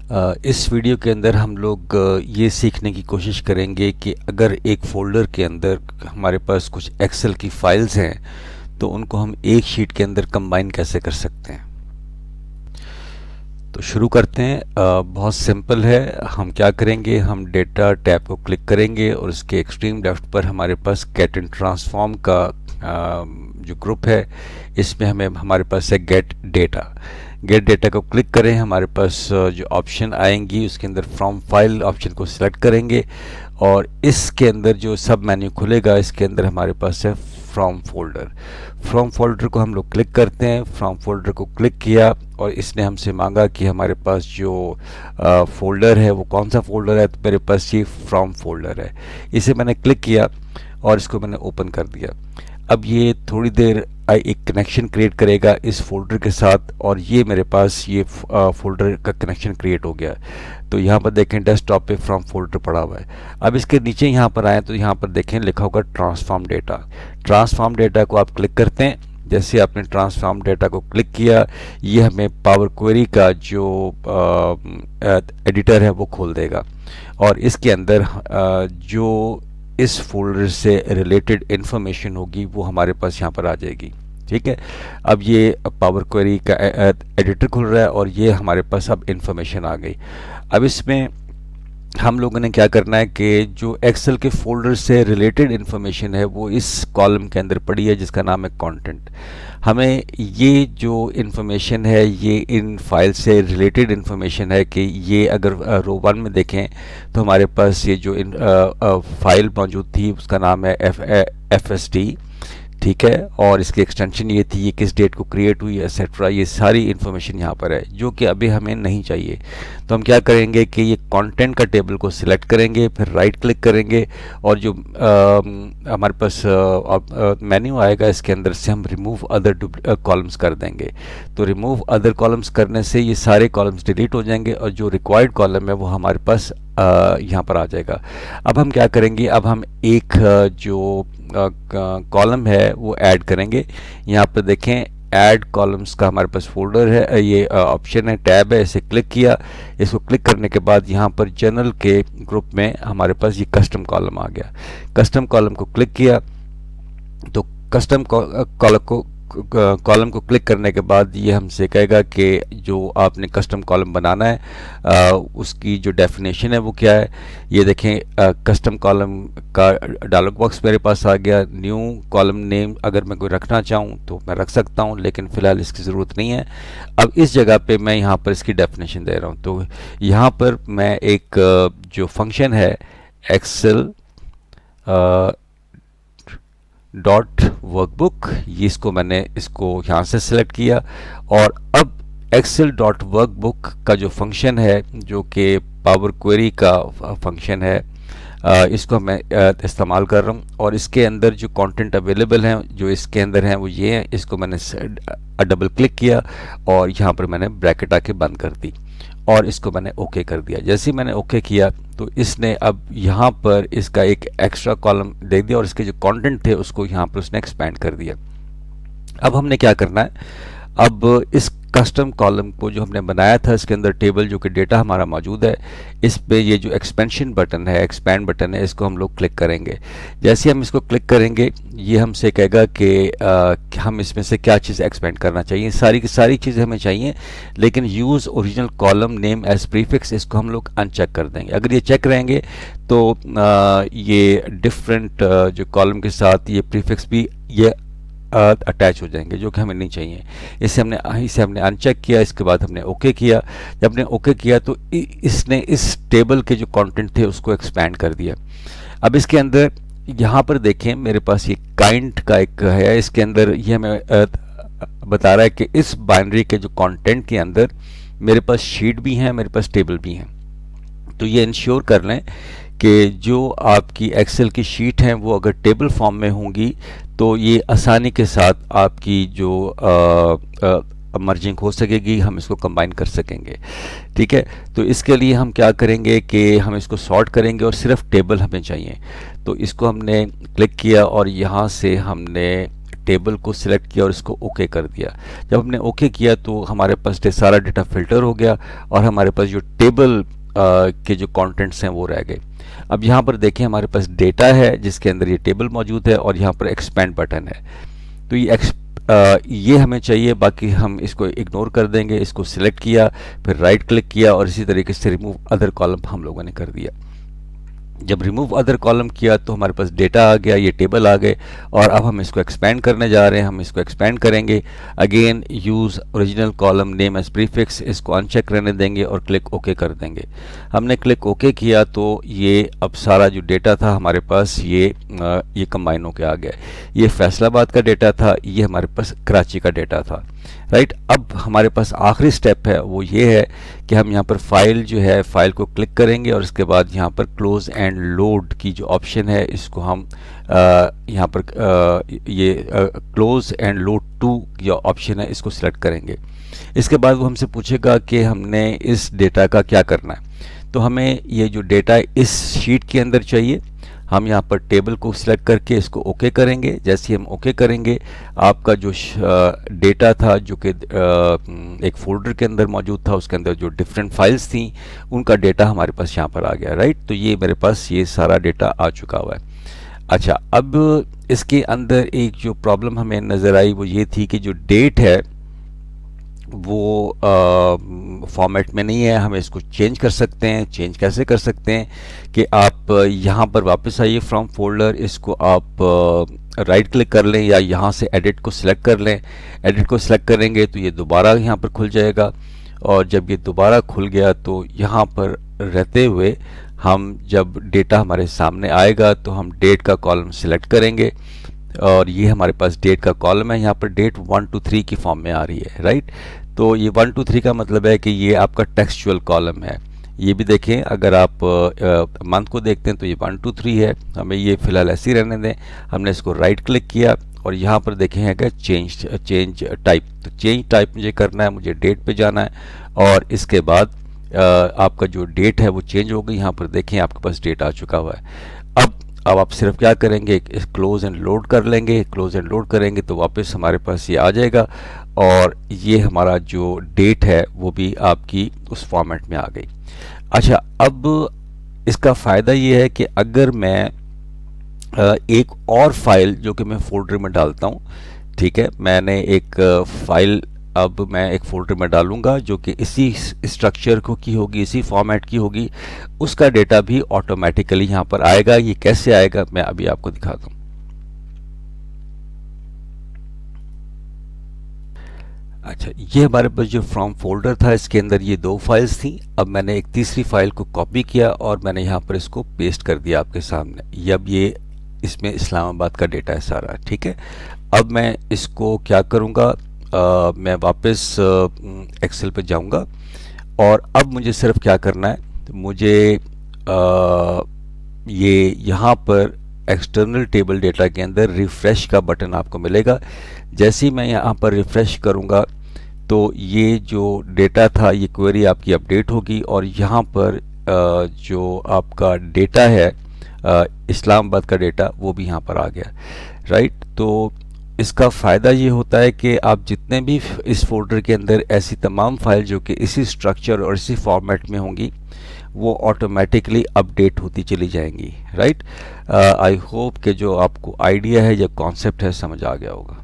इस वीडियो के अंदर हम लोग ये सीखने की कोशिश करेंगे कि अगर एक फ़ोल्डर के अंदर हमारे पास कुछ एक्सेल की फाइल्स हैं तो उनको हम एक शीट के अंदर कंबाइन कैसे कर सकते हैं। तो शुरू करते हैं। बहुत सिंपल है। हम क्या करेंगे, हम डेटा टैब को क्लिक करेंगे और उसके एक्सट्रीम लेफ्ट पर हमारे पास गेट एंड ट्रांसफॉर्म का जो ग्रुप है, इसमें हमें हमारे पास है गेट डेटा को क्लिक करें। हमारे पास जो ऑप्शन आएंगी उसके अंदर फ्रॉम फाइल ऑप्शन को सिलेक्ट करेंगे और इसके अंदर जो सब मेन्यू खुलेगा इसके अंदर हमारे पास है फ्रॉम फोल्डर को हम लोग क्लिक करते हैं। फ्रॉम फोल्डर को क्लिक किया और इसने हमसे मांगा कि हमारे पास जो फोल्डर है वो कौन सा फोल्डर है, तो मेरे पास ये फ्रॉम फोल्डर है। इसे मैंने क्लिक किया और इसको मैंने ओपन कर दिया। अब ये थोड़ी देर एक कनेक्शन क्रिएट करेगा इस फोल्डर के साथ और ये मेरे पास ये फोल्डर का कनेक्शन क्रिएट हो गया। तो यहाँ पर देखें डेस्कटॉप पे फ्रॉम फोल्डर पड़ा हुआ है। अब इसके नीचे यहाँ पर आए तो यहाँ पर देखें लिखा होगा ट्रांसफॉर्म डेटा को आप क्लिक करते हैं। जैसे आपने ट्रांसफॉर्म डेटा को क्लिक किया, ये हमें पावर क्वेरी का जो एडिटर है वो खोल देगा और इसके अंदर जो इस फोल्डर से रिलेटेड इन्फॉर्मेशन होगी वो हमारे पास यहाँ पर आ जाएगी। ठीक है, अब ये पावर क्वेरी का एडिटर खुल रहा है और ये हमारे पास अब इन्फॉर्मेशन आ गई। अब इसमें हम लोगों ने क्या करना है कि जो एक्सेल के फोल्डर से रिलेटेड इन्फॉर्मेशन है वो इस कॉलम के अंदर पड़ी है जिसका नाम है कंटेंट। हमें ये जो इन्फॉर्मेशन है ये इन फाइल से रिलेटेड इन्फॉर्मेशन है कि ये अगर रो 1 में देखें तो हमारे पास ये जो फाइल मौजूद थी उसका नाम है FSD। ठीक है, और इसकी एक्सटेंशन ये थी, ये किस डेट को क्रिएट हुई एक्सेट्रा, ये सारी इन्फॉर्मेशन यहाँ पर है जो कि अभी हमें नहीं चाहिए। तो हम क्या करेंगे कि ये कंटेंट का टेबल को सिलेक्ट करेंगे, फिर राइट क्लिक करेंगे और जो हमारे पास मेन्यू आएगा इसके अंदर से हम रिमूव अदर कॉलम्स कर देंगे। तो रिमूव अदर कॉलम्स करने से ये सारे कॉलम्स डिलीट हो जाएंगे और जो रिक्वायर्ड कॉलम है वो हमारे पास यहाँ पर आ जाएगा। अब हम क्या करेंगे, अब हम एक जो कॉलम है वो ऐड करेंगे। यहाँ पर देखें ऐड कॉलम्स का हमारे पास फोल्डर है, ये ऑप्शन है, टैब है, इसे क्लिक किया। इसको क्लिक करने के बाद यहाँ पर जनरल के ग्रुप में हमारे पास ये कस्टम कॉलम आ गया। कस्टम कॉलम को क्लिक किया तो कस्टम कॉलम को क्लिक करने के बाद ये हमसे कहेगा कि जो आपने कस्टम कॉलम बनाना है उसकी जो डेफिनेशन है वो क्या है। ये देखें कस्टम कॉलम का डायलॉग बॉक्स मेरे पास आ गया। न्यू कॉलम नेम अगर मैं कोई रखना चाहूँ तो मैं रख सकता हूँ, लेकिन फ़िलहाल इसकी ज़रूरत नहीं है। अब इस जगह पे मैं यहाँ पर इसकी डेफिनेशन दे रहा हूँ। तो यहाँ पर मैं एक जो फंक्शन है एक्सेल डॉट वर्कबुक, ये इसको मैंने इसको यहाँ से सिलेक्ट किया और अब एक्सेल डॉट वर्कबुक का जो फंक्शन है जो कि पावर क्वेरी का फंक्शन है, इसको मैं इस्तेमाल कर रहा हूँ और इसके अंदर जो कंटेंट अवेलेबल हैं जो इसके अंदर हैं वो ये हैं। इसको मैंने डबल क्लिक किया और यहाँ पर मैंने ब्रैकेट आके बंद कर दी और इसको मैंने ओके कर दिया। जैसे ही मैंने ओके किया तो इसने अब यहाँ पर इसका एक एक्स्ट्रा कॉलम दे दिया और इसके जो कंटेंट थे उसको यहाँ पर उसने एक्सपेंड कर दिया। अब हमने क्या करना है, अब इस कस्टम कॉलम को जो हमने बनाया था इसके अंदर टेबल जो कि डेटा हमारा मौजूद है, इस पे ये जो एक्सपेंशन बटन है, एक्सपैंड बटन है, इसको हम लोग क्लिक करेंगे। जैसे हम इसको क्लिक करेंगे ये हमसे कहेगा कि हम इसमें से क्या चीज़ एक्सपेंड करना चाहिए। सारी की सारी चीज़ें हमें चाहिए, लेकिन use original column name as prefix इसको हम लोग अनचेक कर देंगे। अगर ये चेक रहेंगे तो ये डिफरेंट जो कॉलम के साथ ये प्रीफिक्स भी ये अटैच हो जाएंगे जो कि हमें नहीं चाहिए। इसे हमने अनचेक किया। इसके बाद हमने ओके किया। जब हमने ओके किया तो इसने इस टेबल के जो कंटेंट थे उसको एक्सपैंड कर दिया। अब इसके अंदर यहाँ पर देखें मेरे पास ये काइंड का एक है, इसके अंदर ये हमें बता रहा है कि इस बाइनरी के जो कंटेंट के अंदर मेरे पास शीट भी हैं, मेरे पास टेबल भी हैं। तो ये इंश्योर कर लें कि जो आपकी एक्सेल की शीट हैं वो अगर टेबल फॉर्म में होंगी तो ये आसानी के साथ आपकी जो मर्जिंग हो सकेगी, हम इसको कंबाइन कर सकेंगे। ठीक है, तो इसके लिए हम क्या करेंगे कि हम इसको सॉर्ट करेंगे और सिर्फ टेबल हमें चाहिए। तो इसको हमने क्लिक किया और यहाँ से हमने टेबल को सिलेक्ट किया और इसको ओके कर दिया। जब हमने ओके किया तो हमारे पास सारा डेटा फिल्टर हो गया और हमारे पास जो टेबल के जो कंटेंट्स हैं वो रह गए। अब यहाँ पर देखें हमारे पास डेटा है जिसके अंदर ये टेबल मौजूद है और यहाँ पर एक्सपेंड बटन है। तो ये हमें चाहिए, बाकी हम इसको इग्नोर कर देंगे। इसको सिलेक्ट किया, फिर राइट क्लिक किया और इसी तरीके से रिमूव अदर कॉलम हम लोगों ने कर दिया। जब रिमूव अदर कॉलम किया तो हमारे पास डेटा आ गया, ये टेबल आ गए और अब हम इसको एक्सपेंड करने जा रहे हैं। हम इसको एक्सपेंड करेंगे। Again use original column name as prefix, इसको अनचेक रहने देंगे और क्लिक ओके कर देंगे। हमने क्लिक ओके किया तो ये अब सारा जो डेटा था हमारे पास ये कंबाइन होकर आ गया। ये फैसलाबाद का डेटा था, ये हमारे पास कराची का डेटा था, राइट। अब हमारे पास आखिरी स्टेप है, वो ये है कि हम यहाँ पर फाइल जो है फाइल को क्लिक करेंगे और इसके बाद यहाँ पर क्लोज एंड लोड की जो ऑप्शन है इसको हम यहाँ पर क्लोज एंड लोड टू जो ऑप्शन है इसको सिलेक्ट करेंगे। इसके बाद वो हमसे पूछेगा कि हमने इस डेटा का क्या करना है। तो हमें ये जो डेटा इस शीट के अंदर चाहिए। हम यहाँ पर टेबल को सिलेक्ट करके इसको ओके करेंगे। जैसे ही हम ओके करेंगे आपका जो डेटा था जो कि एक फोल्डर के अंदर मौजूद था, उसके अंदर जो डिफरेंट फाइल्स थी उनका डेटा हमारे पास यहाँ पर आ गया, राइट। तो ये मेरे पास ये सारा डेटा आ चुका हुआ है। अच्छा, अब इसके अंदर एक जो प्रॉब्लम हमें नज़र आई वो ये थी कि जो डेट है वो फॉर्मेट में नहीं है। हम इसको चेंज कर सकते हैं। चेंज कैसे कर सकते हैं कि आप यहाँ पर वापस आइए फ्रॉम फोल्डर, इसको आप राइट क्लिक कर लें या यहाँ से एडिट को सिलेक्ट कर लें। एडिट को सिलेक्ट करेंगे तो ये दोबारा यहाँ पर खुल जाएगा और जब ये दोबारा खुल गया तो यहाँ पर रहते हुए हम जब डेटा हमारे सामने आएगा तो हम डेट का कॉलम सिलेक्ट करेंगे और ये हमारे पास डेट का कॉलम है। यहाँ पर डेट 1 to 3 की फॉर्म में आ रही है, राइट। तो ये 1 to 3 का मतलब है कि ये आपका टेक्सचुअल कॉलम है। ये भी देखें, अगर आप मंथ को देखते हैं तो ये 1 to 3 है। हमें ये फ़िलहाल ऐसे ही रहने दें। हमने इसको राइट क्लिक किया और यहाँ पर देखें है कि चेंज टाइप। तो चेंज टाइप मुझे करना है, मुझे डेट पे जाना है और इसके बाद आपका जो डेट है वो चेंज हो गई। यहाँ पर देखें आपके पास डेट आ चुका हुआ है। अब आप सिर्फ क्या करेंगे, क्लोज एंड लोड कर लेंगे। क्लोज एंड लोड करेंगे तो वापस हमारे पास ये आ जाएगा और ये हमारा जो डेट है वो भी आपकी उस फॉर्मेट में आ गई। अच्छा, अब इसका फ़ायदा ये है कि अगर मैं एक और फाइल जो कि मैं फोल्डर में डालता हूँ, ठीक है, मैंने एक फाइल अब मैं एक फोल्डर में डालूंगा जो कि इसी स्ट्रक्चर को की होगी, इसी फॉर्मेट की होगी, उसका डेटा भी ऑटोमेटिकली यहाँ पर आएगा। ये कैसे आएगा मैं अभी आपको दिखाता हूँ। अच्छा, ये हमारे पास जो फ्रॉम फोल्डर था इसके अंदर ये 2 फाइल्स थी। अब मैंने एक तीसरी फाइल को कॉपी किया और मैंने यहाँ पर इसको पेस्ट कर दिया आपके सामने। अब ये इसमें इस्लामाबाद का डेटा है सारा, ठीक है। अब मैं इसको क्या करूँगा, मैं वापस एक्सेल पे जाऊंगा और अब मुझे सिर्फ क्या करना है, तो मुझे ये यहाँ पर एक्सटर्नल टेबल डेटा के अंदर रिफ़्रेश का बटन आपको मिलेगा। जैसे ही मैं यहाँ पर रिफ़्रेश करूँगा तो ये जो डेटा था ये क्वेरी आपकी अपडेट होगी और यहाँ पर जो आपका डेटा है इस्लामाबाद का डेटा वो भी यहाँ पर आ गया, राइट। तो इसका फ़ायदा ये होता है कि आप जितने भी इस फोल्डर के अंदर ऐसी तमाम फाइल जो कि इसी स्ट्रक्चर और इसी फॉर्मेट में होंगी वो ऑटोमेटिकली अपडेट होती चली जाएंगी, राइट। आई होप कि जो आपको आइडिया है या कॉन्सेप्ट है समझ आ गया होगा।